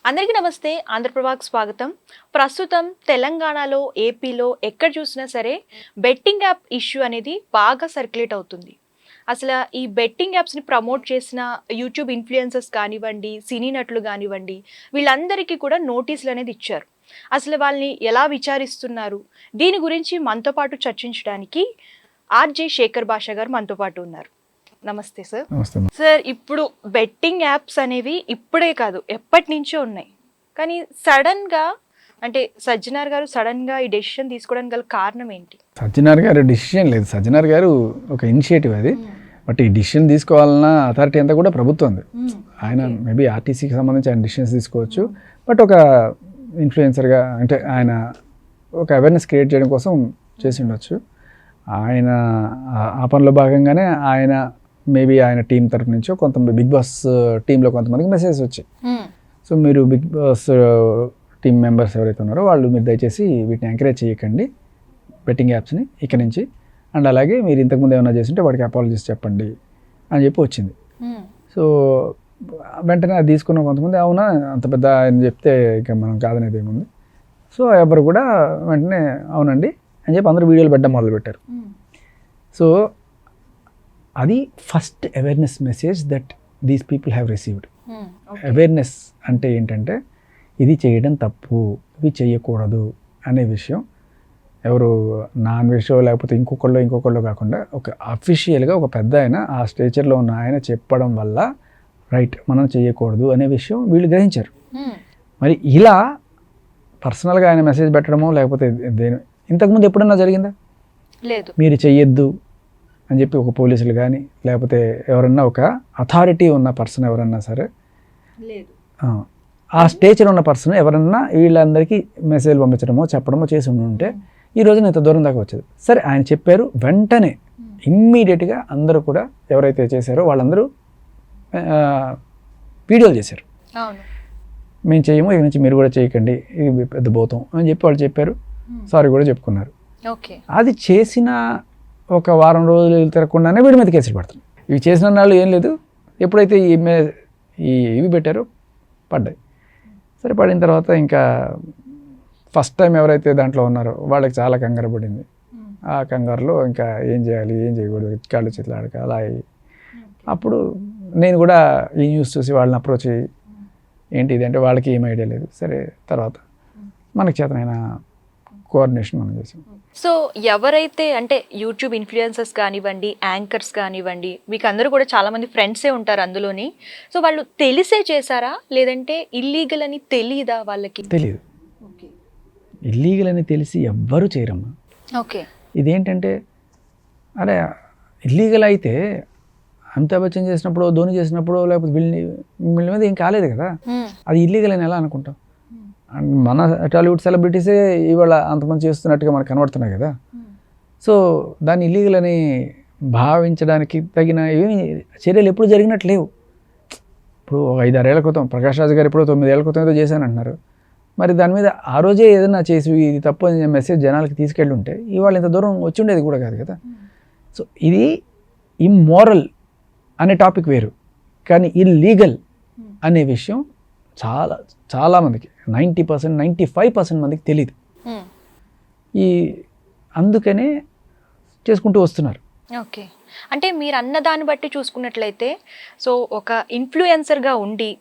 అందరికీ నమస్తే. ఆంధ్రప్రభకు స్వాగతం. ప్రస్తుతం తెలంగాణలో, ఏపీలో ఎక్కడ చూసినా సరే బెట్టింగ్ యాప్ ఇష్యూ అనేది బాగా సర్క్యులేట్ అవుతుంది. అసలు ఈ బెట్టింగ్ యాప్స్ని ప్రమోట్ చేసిన యూట్యూబ్ ఇన్ఫ్లుయెన్సర్స్ కానివ్వండి, సినీ నటులు కానివ్వండి, వీళ్ళందరికీ కూడా నోటీసులు అనేది ఇచ్చారు. అసలు వాళ్ళని ఎలా విచారిస్తున్నారు, దీని గురించి మనతో పాటు చర్చించడానికి ఆర్జే శేఖర్ భాష గారు మనతో పాటు ఉన్నారు. నమస్తే సార్. సార్, ఇప్పుడు బెట్టింగ్ యాప్స్ అనేవి ఇప్పుడే కాదు ఎప్పటి నుంచో ఉన్నాయి. కానీ సడన్గా అంటే సజ్జనార్ గారు సడన్గా ఈ డెసిషన్ తీసుకోవడానికి గల కారణం ఏంటి? సజ్జనార్ గారు డెసిషన్ లేదు, సజ్జనార్ గారు ఒక ఇనిషియేటివ్ అది. బట్ ఈ డిసిషన్ తీసుకోవాలన్న అథారిటీ అంతా కూడా ప్రభుత్వం. ఆయన మేబీ ఆర్టీసీకి సంబంధించి ఆయన డిసిషన్స్ తీసుకోవచ్చు. బట్ ఒక ఇన్ఫ్లుయెన్సర్గా అంటే ఆయన ఒక అవేర్నెస్ క్రియేట్ చేయడం కోసం చేసి ఉండొచ్చు. ఆయన ఆ పనిలో భాగంగానే ఆయన మేబీ ఆయన టీం తరఫు నుంచో కొంత బిగ్ బాస్ టీంలో కొంతమందికి మెసేజ్ వచ్చాయి. సో మీరు బిగ్ బాస్ టీం మెంబర్స్ ఎవరైతే ఉన్నారో వాళ్ళు మీరు దయచేసి వీటిని ఎంకరేజ్ చేయకండి, బెట్టింగ్ యాప్స్ని ఇక నుంచి. అండ్ అలాగే మీరు ఇంతకుముందు ఏమైనా చేస్తుంటే వాడికి అపాలజీస్ చెప్పండి అని చెప్పి వచ్చింది. సో వెంటనే అది తీసుకున్న కొంతమంది అవునా అంత పెద్ద ఆయన చెప్తే ఇక మనం కాదనేది ఏముంది. సో ఎవరు కూడా వెంటనే అవునండి అని చెప్పి అందరూ వీడియోలు పెట్టడం మొదలుపెట్టారు. సో అది first awareness message that these people have received. Awareness అంటే ఏంటంటే ఇది చేయడం తప్పు, ఇవి చేయకూడదు అనే విషయం ఎవరు నాన్ విషయం లేకపోతే ఇంకొకళ్ళు కాకుండా ఒక అఫీషియల్గా ఒక పెద్ద ఆయన ఆ స్టేచర్లో ఉన్న ఆయన చెప్పడం వల్ల రైట్ మనం చేయకూడదు అనే విషయం వీళ్ళు గ్రహించారు. మరి ఇలా పర్సనల్గా ఆయన మెసేజ్ పెట్టడమో లేకపోతే ఇంతకుముందు ఎప్పుడన్నా జరిగిందా? లేదు. మీరు చెయ్యొద్దు అని చెప్పి ఒక పోలీసులు కానీ లేకపోతే ఎవరన్నా ఒక అథారిటీ ఉన్న పర్సన్ ఎవరన్నా సరే లేదు, ఆ స్టేజ్లో ఉన్న పర్సన్ ఎవరన్నా వీళ్ళందరికీ మెసేజ్ పంపించడమో చెప్పడమో చేసి ఉంటే ఈ రోజు ఇంత దూరం దాకా వచ్చేది. సరే ఆయన చెప్పారు, వెంటనే ఇమ్మీడియట్గా అందరూ కూడా ఎవరైతే చేశారో వాళ్ళందరూ వీడియోలు చేశారు. మేము చేయము, ఇక నుంచి మీరు కూడా చేయకండి, ఇది పెద్ద భూతం అని చెప్పి వాళ్ళు చెప్పారు. సారీ కూడా చెప్పుకున్నారు. అది చేసిన ఒక వారం రోజులు తిరగకుండానే వీడి మీద కేసులు పడుతున్నాయి. ఇవి చేసిన వాళ్ళు ఏం లేదు, ఎప్పుడైతే ఇవి పెట్టారో పడ్డాయి. సరే పడిన తర్వాత ఇంకా ఫస్ట్ టైం ఎవరైతే దాంట్లో ఉన్నారో వాళ్ళకి చాలా కంగారు పడింది. ఆ కంగారులో ఇంకా ఏం చేయాలి ఏం చేయకూడదు కాళ్ళు చేతులు ఆడక అలా అయ్యి అప్పుడు నేను కూడా ఈ న్యూస్ చూసి వాళ్ళని అప్రోచ్ అయ్యి ఏంటి ఇది అంటే వాళ్ళకి ఏం ఐడియా లేదు. సరే తర్వాత మనకి చేతనైన కోఆర్డినేషన్ మనం చేసాం. సో ఎవరైతే అంటే యూట్యూబ్ ఇన్ఫ్లుయెన్సర్స్ కానివ్వండి, యాంకర్స్ కానివ్వండి, మీకు అందరూ కూడా చాలామంది ఫ్రెండ్సే ఉంటారు అందులోని. సో వాళ్ళు తెలిసే చేశారా లేదంటే ఇల్లీగల్ అని తెలీదా? వాళ్ళకి తెలియదు. ఇల్లీగల్ అని తెలిసి ఎవ్వరూ చేయరమ్మా. ఓకే, ఇదేంటంటే అరే ఇల్లీగల్ అయితే అమితాబ్ బచ్చన్ చేసినప్పుడు, ధోని చేసినప్పుడు లేకపోతే వీళ్ళ మీద ఏం కాలేదు కదా, అది ఇల్లీగల్ అని ఎలా అనుకుంటాం? మన టాలీవుడ్ సెలబ్రిటీసే ఇవాళ అంతమంది చేస్తున్నట్టుగా మనకు కనబడుతున్నాయి కదా. సో దాన్ని ఇల్లీగల్ అని భావించడానికి తగిన ఏమి చర్యలు ఎప్పుడు జరిగినట్టు లేవు. ఇప్పుడు 5-6 ఏళ్ల క్రితం ప్రకాష్ రాజ్ గారు ఎప్పుడో 9 ఏళ్ల క్రితం ఏదో చేశానంటున్నారు. మరి దాని మీద ఆ రోజే ఏదైనా చేసి ఇది తప్పు అని మెసేజ్ జనాలకి తీసుకెళ్ళి ఉంటే ఇవాళ ఇంత దూరం వచ్చి ఉండేది కూడా కాదు కదా. సో ఇది ఇమ్మోరల్ అనే టాపిక్ వేరు, కానీ ఇల్లీగల్ అనే విషయం చాలామందికి 90%, 95% మందికి తెలియదు. అందుకనే చేసుకుంటూ వస్తున్నారు. ఓకే, అంటే మీరు అన్న దాన్ని బట్టి చూసుకున్నట్లయితే సో ఒక ఇన్ఫ్లుయెన్సర్గా ఉండి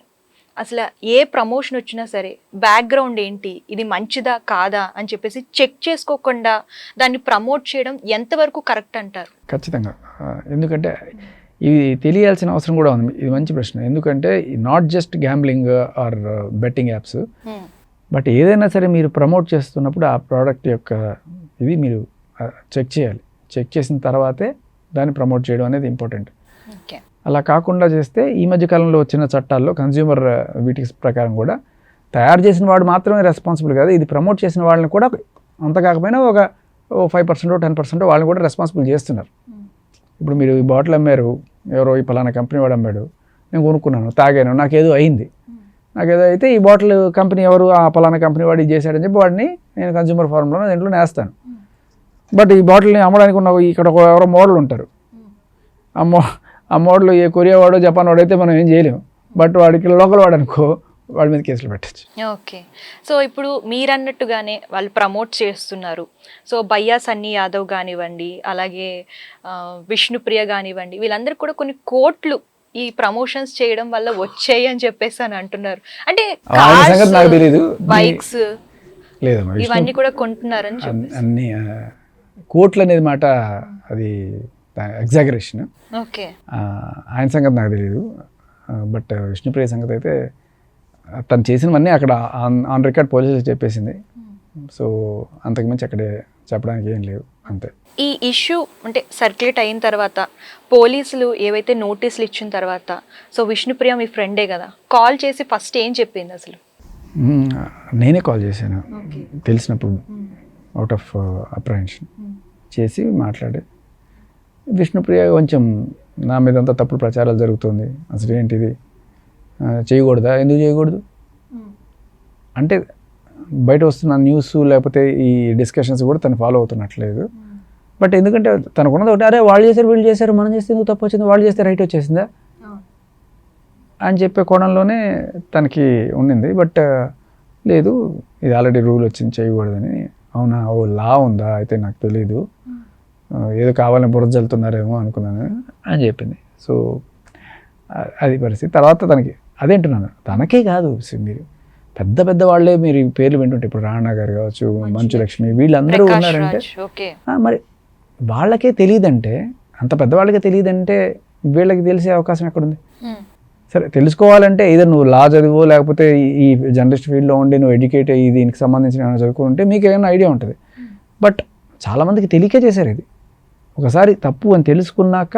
అసలు ఏ ప్రమోషన్ వచ్చినా సరే బ్యాక్గ్రౌండ్ ఏంటి, ఇది మంచిదా కాదా అని చెప్పేసి చెక్ చేసుకోకుండా దాన్ని ప్రమోట్ చేయడం ఎంతవరకు కరెక్ట్ అంటారు? ఖచ్చితంగా, ఎందుకంటే ఇది తెలియాల్సిన అవసరం కూడా ఉంది. ఇది మంచి ప్రశ్న. ఎందుకంటే not just gambling or betting apps, but ఏదైనా సరే మీరు ప్రమోట్ చేస్తున్నప్పుడు ఆ ప్రోడక్ట్ యొక్క ఇది మీరు చెక్ చేయాలి. చెక్ చేసిన తర్వాతే దాన్ని ప్రమోట్ చేయడం అనేది ఇంపార్టెంట్. అలా కాకుండా చేస్తే ఈ మధ్యకాలంలో వచ్చిన చట్టాల్లో కన్జ్యూమర్ వీటికి ప్రకారం కూడా తయారు చేసిన వాడు మాత్రమే రెస్పాన్సిబుల్ కాదు, ఇది ప్రమోట్ చేసిన వాళ్ళని కూడా అంత కాకపోయినా ఒక 5%, 10% వాళ్ళని కూడా రెస్పాన్సిబుల్ చేస్తున్నారు. ఇప్పుడు మీరు ఈ బాటిల్ అమ్మారు, ఎవరో ఈ పలానా కంపెనీ వాడు అమ్మాడు, నేను కొనుక్కున్నాను, తాగాను, నాకేదో అయింది, నాకేదో అయితే ఈ బాటిల్ కంపెనీ ఎవరు ఆ పలానా కంపెనీ వాడు ఇది చేశాడని చెప్పి వాడిని నేను కన్జ్యూమర్ ఫారంలో దీంట్లో నేస్తాను. బట్ ఈ బాటిల్ని అమ్మడానికి ఉన్న ఇక్కడ ఎవరో మోడల్ ఉంటారు, ఆ మోడల్ ఏ కొరియా వాడో జపాన్ వాడైతే మనం ఏం చేయలేము. బట్ వాడికి లోకల్ వాడు అనుకో వాళ్ళ మీద కేసులు పెట్టచ్చు. ఓకే. సో ఇప్పుడు మీరన్నట్టుగానే వాళ్ళు ప్రమోట్ చేస్తున్నారు. సో బయ్యా సన్నీ యాదవ్ కానివ్వండి, అలాగే విష్ణుప్రియ కానివ్వండి, వీళ్ళందరూ కూడా కొన్ని కోట్లు ఈ ప్రమోషన్స్ చేయడం వల్ల వచ్చాయి అని చెప్పేసి అని అంటున్నారు. అంటే నాకు తెలియదు, బైక్స్ లేదమ్మా ఇవన్నీ కూడా కొంటున్నారని అన్ని కోట్లు అనేది మాట అది ఎగ్జాగరేషన్. ఓకే. ఆయన సంగతి నాకు తెలియదు, బట్ విష్ణుప్రియ సంగతి అయితే తను చేసినవన్నీ అక్కడ ఆన్ రికార్డ్ పోలీసులు చెప్పేసింది. సో అంతకుమించి అక్కడే చెప్పడానికి ఏం లేవు, అంతే. ఈ ఇష్యూ అంటే సర్క్యులేట్ అయిన తర్వాత పోలీసులు ఏవైతే నోటీసులు ఇచ్చిన తర్వాత, సో విష్ణుప్రియ మీ ఫ్రెండే కదా, కాల్ చేసి ఫస్ట్ ఏం చెప్పింది అసలు? నేనే కాల్ చేశాను తెలిసినప్పుడు, అవుట్ ఆఫ్ అప్రహెన్షన్ చేసి మాట్లాడి, విష్ణుప్రియ కొంచెం నా మీద అంతా తప్పుడు ప్రచారాలు జరుగుతుంది, అసలు ఏంటిది చేయకూడదా, ఎందుకు చేయకూడదు అంటే బయట వస్తున్న న్యూస్ లేకపోతే ఈ డిస్కషన్స్ కూడా తను ఫాలో అవుతున్నట్లేదు. బట్ ఎందుకంటే తనకున్నది ఒకటి, అరే వాళ్ళు చేశారు వీళ్ళు చేశారు మనం చేస్తే ఎందుకు తప్పు వచ్చింది, వాళ్ళు చేస్తే రైట్ వచ్చేసిందా అని చెప్పే కోణంలోనే తనకి ఉండింది. బట్ లేదు ఇది ఆల్రెడీ రూల్ వచ్చింది చేయకూడదని. అవునా, ఓ లా ఉందా, అయితే నాకు తెలీదు, ఏదో కావాలని బురద జల్లుతున్నారేమో అనుకున్నాను అని చెప్పింది. సో అది పరిస్థితి. తర్వాత తనకి అదేంటున్నాను, తనకే కాదు, మీరు పెద్ద పెద్ద వాళ్ళే మీరు పేర్లు వింటుంటే, ఇప్పుడు రాణా గారు కావచ్చు, మంచు లక్ష్మి, వీళ్ళందరూ ఉన్నారంటే మరి వాళ్ళకే తెలియదంటే, అంత పెద్దవాళ్ళకే తెలియదంటే వీళ్ళకి తెలిసే అవకాశం ఎక్కడుంది? సరే తెలుసుకోవాలంటే ఏదో నువ్వు లా చదివో లేకపోతే ఈ జర్నలిస్ట్ ఫీల్డ్లో ఉండి నువ్వు ఎడ్యుకేట్ అయ్యి దీనికి సంబంధించిన ఏమైనా చదువుకుంటే మీకు ఏమైనా ఐడియా ఉంటుంది. బట్ చాలామందికి తెలియకే చేశారు. ఇది ఒకసారి తప్పు అని తెలుసుకున్నాక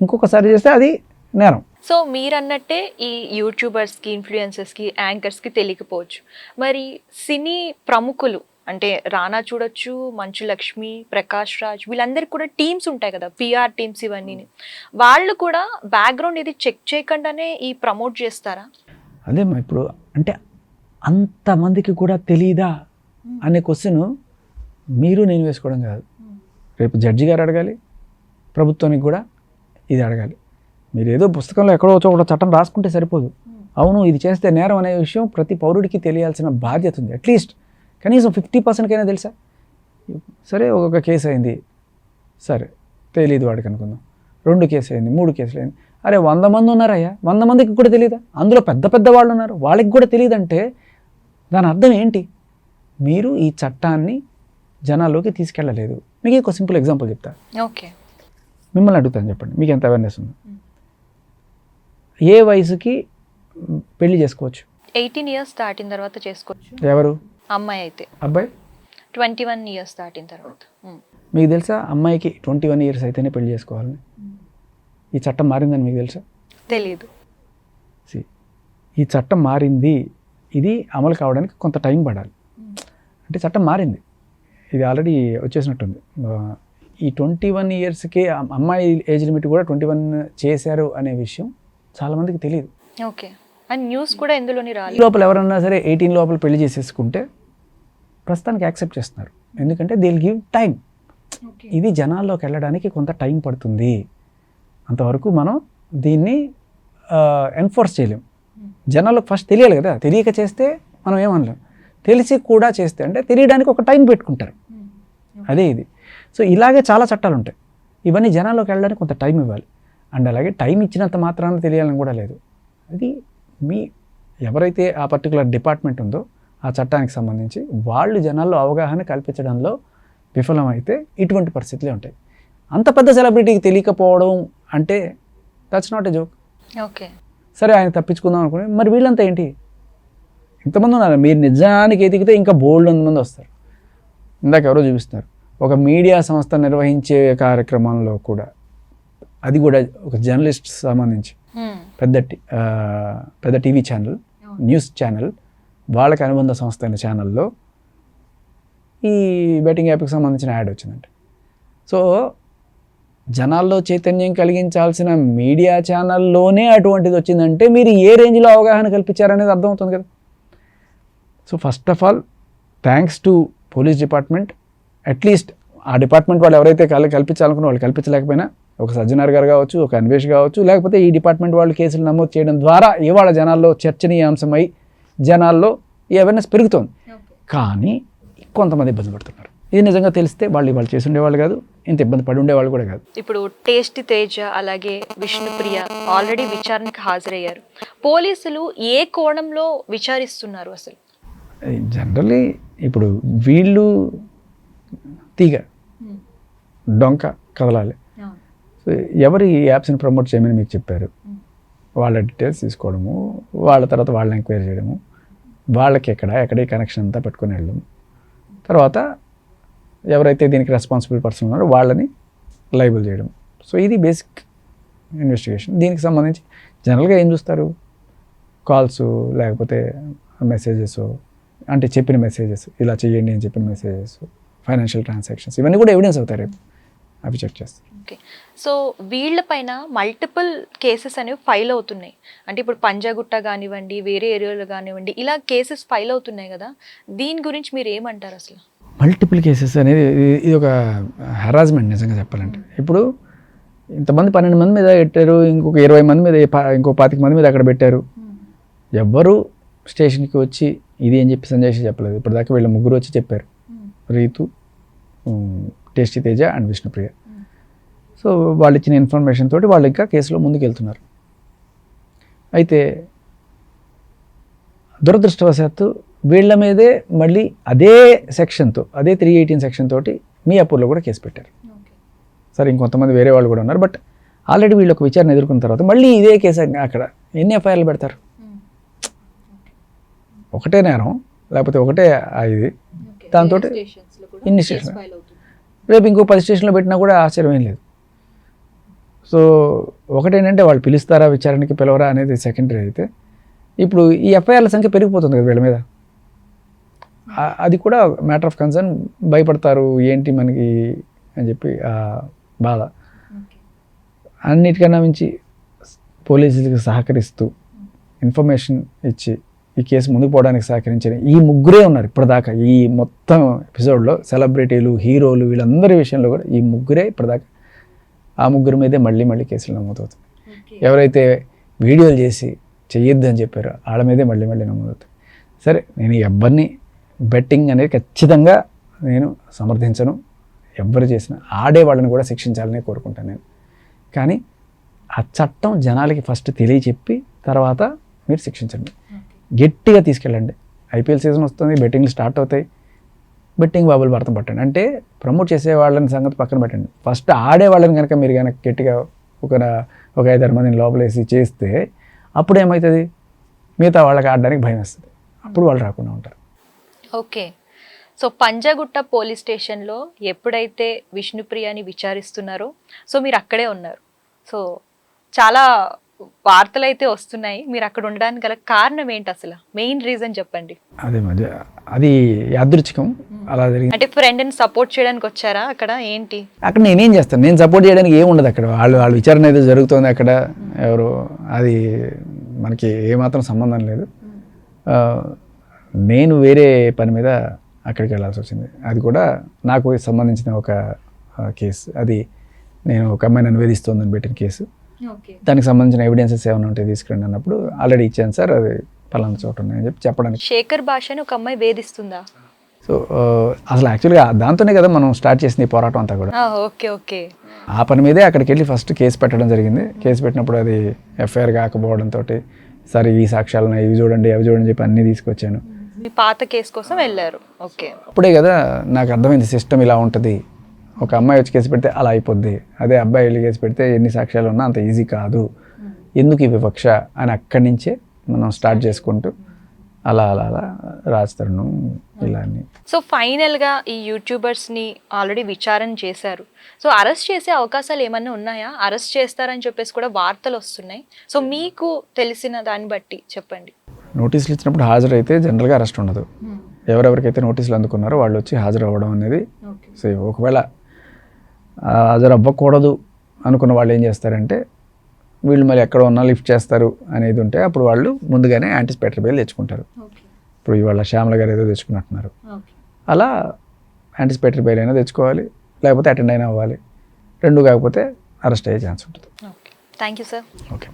ఇంకొకసారి చేస్తే అది నేరం. సో మీరన్నట్టే ఈ యూట్యూబర్స్కి, ఇన్ఫ్లుయెన్సర్స్కి, యాంకర్స్కి తెలియకపోవచ్చు. మరి సినీ ప్రముఖులు అంటే రానా చూడొచ్చు, మంచు లక్ష్మి, ప్రకాష్ రాజ్, వీళ్ళందరికీ కూడా టీమ్స్ ఉంటాయి కదా, పిఆర్ టీమ్స్, ఇవన్నీ వాళ్ళు కూడా బ్యాక్గ్రౌండ్ ఇది చెక్ చేయకుండానే ఈ ప్రమోట్ చేస్తారా? అదేమ్మా, ఇప్పుడు అంటే అంతమందికి కూడా తెలీదా అనే క్వశ్చన్ మీరు నేను వేసుకోవడం కాదు. రేపు జడ్జి గారు అడగాలి, ప్రభుత్వానికి కూడా ఇది అడగాలి. మీరు ఏదో పుస్తకంలో ఎక్కడో ఒక చట్టం రాసుకుంటే సరిపోదు. అవును ఇది చేస్తే నేరం అనే విషయం ప్రతి పౌరుడికి తెలియాల్సిన బాధ్యత ఉంది. అట్లీస్ట్ కనీసం 50%కైనా తెలుసా? సరే ఒక కేసు అయింది, సరే తెలీదు వాడికి అనుకుందాం. 2 కేసులు అయింది, 3 కేసులు అయింది, అరే 100 మంది ఉన్నారయ్యా, 100 మందికి కూడా తెలియదా? అందులో పెద్ద పెద్ద వాళ్ళు ఉన్నారు, వాళ్ళకి కూడా తెలియదంటే దాని అర్థం ఏంటి? మీరు ఈ చట్టాన్ని జనాల్లోకి తీసుకెళ్ళలేదు. మీకు ఒక సింపుల్ ఎగ్జాంపుల్ చెప్తా. ఓకే, మిమ్మల్ని అడుగుతాను, చెప్పండి మీకు ఎంత అవేర్నెస్ ఉంది? ఏ వయసుకి పెళ్లి చేసుకోవచ్చు? 18 years దాటిన తర్వాత చేసుకోవచ్చు. ఎవరు? అమ్మాయి అయితే. అబ్బాయి 21 years దాటిన తర్వాత. మీకు తెలుసా అమ్మాయికి 21 years అయితేనే పెళ్లి చేసుకోవాలని? ఈ చట్టం మారిందని మీకు తెలుసా? తెలీదు. ఈ చట్టం మారింది, ఇది అమలు కావడానికి కొంత టైం పడాలి. అంటే చట్టం మారింది, ఇది ఆల్రెడీ వచ్చేసినట్టుంది. ఈ 21 yearsకి అమ్మాయి ఏజ్ లిమిట్ కూడా 21 చేశారు అనే విషయం చాలామందికి తెలియదు. ఓకే, అండ్ న్యూస్ కూడా ఎందులోని రాలి. లోపల ఎవరన్నా సరే 18 లోపల పెళ్లి చేసేసుకుంటే ప్రస్తుతానికి యాక్సెప్ట్ చేస్తున్నారు, ఎందుకంటే దే విల్ గివ్ టైం. ఇది జనాల్లోకి వెళ్ళడానికి కొంత టైం పడుతుంది, అంతవరకు మనం దీన్ని ఎన్ఫోర్స్ చేయలేం. జనాలకు ఫస్ట్ తెలియాలి కదా, తెలియక చేస్తే మనం ఏమనలేం, తెలిసి కూడా చేస్తే అంటే తెలియడానికి ఒక టైం పెట్టుకుంటారు, అదే ఇది. సో ఇలాగే చాలా చట్టాలు ఉంటాయి, ఇవన్నీ జనాల్లోకి వెళ్ళడానికి కొంత టైం ఇవ్వాలి. అండ్ అలాగే టైం ఇచ్చినంత మాత్రాన తెలియాలని కూడా లేదు. అది మీ ఎవరైతే ఆ పర్టికులర్ డిపార్ట్మెంట్ ఉందో ఆ చట్టానికి సంబంధించి వాళ్ళు జనాల్లో అవగాహన కల్పించడంలో విఫలమైతే ఇటువంటి పరిస్థితులే ఉంటాయి. అంత పెద్ద సెలబ్రిటీకి తెలియకపోవడం అంటే that's not a joke. Okay, సరే ఆయన తప్పించుకుందాం అనుకుని, మరి వీళ్ళంతా ఏంటి? ఇంతమంది ఉన్నారు, మీరు నిజానికి ఎదిగితే ఇంకా బోల్డ్ మంది వస్తారు. ఇందాక ఎవరో చూపిస్తున్నారు, ఒక మీడియా సంస్థ నిర్వహించే కార్యక్రమంలో కూడా, అది కూడా ఒక జర్నలిస్ట్ సంబంధించి పెద్ద టీవీ ఛానల్, న్యూస్ ఛానల్, వాళ్ళకి అనుబంధ సంస్థ అయిన ఛానల్లో ఈ బెట్టింగ్ యాప్కి సంబంధించిన యాడ్ వచ్చిందంటే, సో జనాల్లో చైతన్యం కలిగించాల్సిన మీడియా ఛానల్లోనే అటువంటిది వచ్చిందంటే మీరు ఏ రేంజ్లో అవగాహన కల్పించారనేది అర్థమవుతుంది కదా. So first of all thanks to police department. At least ఆ డిపార్ట్మెంట్ వాళ్ళు ఎవరైతే కల్పించాలనుకున్న వాళ్ళు కల్పించలేకపోయినా, ఒక సజ్జనార్ గారు కావచ్చు, ఒక అన్వేష్ కావచ్చు, లేకపోతే ఈ డిపార్ట్మెంట్ వాళ్ళు కేసులు నమోదు చేయడం ద్వారా ఇవాళ జనాల్లో చర్చనీయాంశమై జనాల్లో ఈ అవేర్నెస్ పెరుగుతోంది. కానీ కొంతమంది ఇబ్బంది పడుతున్నారు. ఇది నిజంగా తెలిస్తే వాళ్ళు చేసి ఉండేవాళ్ళు కాదు, ఇంత ఇబ్బంది పడి ఉండేవాళ్ళు కూడా కాదు. ఇప్పుడు టేస్టీ తేజ అలాగే విష్ణుప్రియ ఆల్రెడీ విచారణకు హాజరయ్యారు. పోలీసులు ఏ కోణంలో విచారిస్తున్నారు అసలు? జనరల్లీ ఇప్పుడు వీళ్ళు తీగ డొంక కదలాలి. సో ఎవరు ఈ యాప్స్ని ప్రమోట్ చేయమని మీకు చెప్పారు, వాళ్ళ డీటెయిల్స్ తీసుకోవడము, వాళ్ళ తర్వాత వాళ్ళని ఎంక్వైరీ చేయడము, వాళ్ళకి ఎక్కడ కనెక్షన్ అంతా పెట్టుకుని వెళ్ళడం, తర్వాత ఎవరైతే దీనికి రెస్పాన్సిబుల్ పర్సన్ ఉన్నారో వాళ్ళని లైబుల్ చేయడం. సో ఇది బేసిక్ ఇన్వెస్టిగేషన్. దీనికి సంబంధించి జనరల్గా ఏం చూస్తారు, కాల్స్ లేకపోతే మెసేజెస్, అంటే చెప్పిన మెసేజెస్, ఇలా చేయండి అని చెప్పిన మెసేజెస్, ఫైనాన్షియల్ ట్రాన్సాక్షన్స్, ఇవన్నీ కూడా ఎవిడెన్స్ అవుతాయి రేపు, అవి చెక్ చేస్తారు. ఓకే, సో వీళ్ళపైన మల్టిపుల్ కేసెస్ అనేవి ఫైల్ అవుతున్నాయి. అంటే ఇప్పుడు పంజాగుట్ట కానివ్వండి, వేరే ఏరియాలో కానివ్వండి, ఇలా కేసెస్ ఫైల్ అవుతున్నాయి కదా, దీని గురించి మీరు ఏమంటారు అసలు? మల్టిపుల్ కేసెస్ అనేది ఇది ఒక హెరాస్మెంట్ నిజంగా చెప్పాలంటే. ఇప్పుడు ఇంతమంది 12 మంది మీద పెట్టారు, ఇంకొక 20 మంది మీద, ఇంకో 25 మంది మీద అక్కడ పెట్టారు. ఎవ్వరు స్టేషన్కి వచ్చి ఇది అని చెప్పి సంజయ్ చెప్పలేదు. ఇప్పటిదాకా వీళ్ళ ముగ్గురు వచ్చి చెప్పారు, Ritu, tasty Teja and Vishnupriya. So వాళ్ళు ఇచ్చిన ఇన్ఫర్మేషన్ తోటి వాళ్ళు ఇంకా కేసులో ముందుకు వెళ్తున్నారు. అయితే దురదృష్టవశాత్తు వీళ్ళ మీదే మళ్ళీ అదే సెక్షన్తో, అదే 318 సెక్షన్ తోటి మియాపూర్లో కూడా కేసు పెట్టారు. సరే, ఇంకొంతమంది వేరే వాళ్ళు కూడా ఉన్నారు. బట్ ఆల్రెడీ వీళ్ళు ఒక విచారణ ఎదుర్కొన్న తర్వాత మళ్ళీ ఇదే కేసు అక్కడ ఎన్ని ఎఫ్ఐఆర్లు పెడతారు? ఒకటే నేరం లేకపోతే ఒకటే ఇది, దాంతో ఇన్ని స్టేషన్, రేపు ఇంకో 10 స్టేషన్లో పెట్టినా కూడా ఆశ్చర్యం ఏం లేదు. సో ఒకటేంటంటే వాళ్ళు పిలుస్తారా విచారణకి పిలవరా అనేది సెకండరీ. అయితే ఇప్పుడు ఈ ఎఫ్ఐఆర్ల సంఖ్య పెరిగిపోతుంది కదా వీళ్ళ మీద, అది కూడా మ్యాటర్ ఆఫ్ కన్సర్న్. భయపడతారు ఏంటి మనకి అని చెప్పి బాధ. అన్నిటికన్నా మించి పోలీసులకు సహకరిస్తూ ఇన్ఫర్మేషన్ ఇచ్చి ఈ కేసు ముందుకు పోవడానికి సహకరించిన ఈ ముగ్గురే ఉన్నారు ఇప్పటిదాకా. ఈ మొత్తం ఎపిసోడ్లో సెలబ్రిటీలు, హీరోలు, వీళ్ళందరి విషయంలో కూడా ఈ ముగ్గురే ఇప్పటిదాకా. ఆ ముగ్గురు మీదే మళ్ళీ కేసులు నమోదవుతుంది. ఎవరైతే వీడియోలు చేసి చెయ్యొద్దు అని చెప్పారో వాళ్ళ మీదే మళ్ళీ నమోదవుతుంది. సరే, నేను ఎవరిని బెట్టింగ్ అనేది ఖచ్చితంగా నేను సమర్థించను. ఎవ్వరు చేసినా ఆడే వాళ్ళని కూడా శిక్షించాలని కోరుకుంటాను నేను. కానీ ఆ చట్టం జనాలకి ఫస్ట్ తెలియచెప్పి తర్వాత మీరు శిక్షించండి, గట్టిగా తీసుకెళ్ళండి. ఐపీఎల్ సీజన్ వస్తుంది, బెట్టింగ్లు స్టార్ట్ అవుతాయి, బెట్టింగ్ బాబులు భర్తం పట్టండి. అంటే ప్రమోట్ చేసే వాళ్ళని సంగతి పక్కన పెట్టండి, ఫస్ట్ ఆడే వాళ్ళని కనుక మీరు కనుక గట్టిగా ఒక 5-6 మందిని లోపలేసి చేస్తే అప్పుడు ఏమవుతుంది, మిగతా వాళ్ళకి ఆడడానికి భయం వేస్తుంది, అప్పుడు వాళ్ళు రాకుండా ఉంటారు. ఓకే, సో పంజాగుట్ట పోలీస్ స్టేషన్లో ఎప్పుడైతే విష్ణుప్రియని విచారిస్తున్నారో సో మీరు అక్కడే ఉన్నారు. సో చాలా వార్తలు అయితే వస్తున్నాయి, మీరు అక్కడ ఉండడానికి గల కారణం ఏంటి అసలు? మెయిన్ రీజన్ చెప్పండి. అది యాదృచ్ఛికం, అలా జరిగింది. అంటే ఫ్రెండ్ని సపోర్ట్ చేయడానికి వచ్చారా అక్కడ? ఏంటి అక్కడ నేనేం చేస్తాను, నేను సపోర్ట్ చేయడానికి ఏం ఉండదు అక్కడ. వాళ్ళ విచారణ ఏదో జరుగుతుంది అక్కడ, ఎవరు, అది మనకి ఏమాత్రం సంబంధం లేదు. నేను వేరే పని మీద అక్కడికి వెళ్ళాల్సి వచ్చింది. అది కూడా నాకు సంబంధించిన ఒక కేసు. అది నేను ఒక అమ్మాయి నన్ను వేధిస్తోందని పెట్టిన కేసు. దానికి సంబంధించిన ఎవిడెన్సెస్ ఏమైనా ఉంటే తీసుకురండి అన్నప్పుడు ఆల్రెడీ ఇచ్చాను సార్, అది పలానా చోట ఉన్నాయని చెప్పి చెప్పడానికి. శేఖర్ భాషని ఒక అమ్మాయి వేధిస్తుందా? సో అసలు యాక్చువల్గా దాంతోనే కదా మనం స్టార్ట్ చేసింది ఈ పోరాటం అంతా కూడా. ఓకే, ఆ పని మీదే అక్కడికి వెళ్ళి ఫస్ట్ కేసు పెట్టడం జరిగింది. కేసు పెట్టినప్పుడు అది ఎఫ్ఐఆర్ కాకపోవడంతో సరే ఈ సాక్ష్యాలను ఇవి చూడండి అవి చూడండి చెప్పి అన్నీ తీసుకొచ్చాను. మీ పాత కేసు కోసం వెళ్ళారు. ఓకే, అప్పుడే కదా నాకు అర్థమైంది సిస్టమ్ ఇలా ఉంటుంది. ఒక అమ్మాయి వచ్చి కేసు పెడితే అలా అయిపోద్ది, అదే అబ్బాయి వెళ్ళి కేసు పెడితే ఎన్ని సాక్ష్యాలు ఉన్నా అంత ఈజీ కాదు, ఎందుకు ఈ వివక్ష అని అక్కడి నుంచే మనం స్టార్ట్ చేసుకుంటూ అలా రాస్తాను ఇలా. సో ఫైనల్గా ఈ యూట్యూబర్స్ని ఆల్రెడీ విచారణ చేశారు. సో అరెస్ట్ చేసే అవకాశాలు ఏమన్నా ఉన్నాయా? అరెస్ట్ చేస్తారని చెప్పేసి కూడా వార్తలు వస్తున్నాయి. సో మీకు తెలిసిన దాన్ని బట్టి చెప్పండి. నోటీసులు ఇచ్చినప్పుడు హాజరైతే జనరల్గా అరెస్ట్ ఉండదు. ఎవరెవరికైతే నోటీసులు అందుకున్నారో వాళ్ళు వచ్చి హాజరు అవ్వడం అనేది. సో ఒకవేళ హాజరు అవ్వకూడదు అనుకున్న వాళ్ళు ఏం చేస్తారంటే వీళ్ళు మళ్ళీ ఎక్కడ ఉన్నా లిఫ్ట్ చేస్తారు అనేది ఉంటే అప్పుడు వాళ్ళు ముందుగానే యాంటిసిపేటరీ బెయిల్ తెచ్చుకుంటారు. ఇప్పుడు ఇవాళ శ్యామల గారు ఏదో తెచ్చుకున్నట్టున్నారు, అలా యాంటిసిపేటరీ బెయిల్ అయినా తెచ్చుకోవాలి, లేకపోతే అటెండ్ అయినా అవ్వాలి. రెండు కాకపోతే అరెస్ట్ అయ్యే ఛాన్స్ ఉంటుంది. Thank you sir. ఓకే.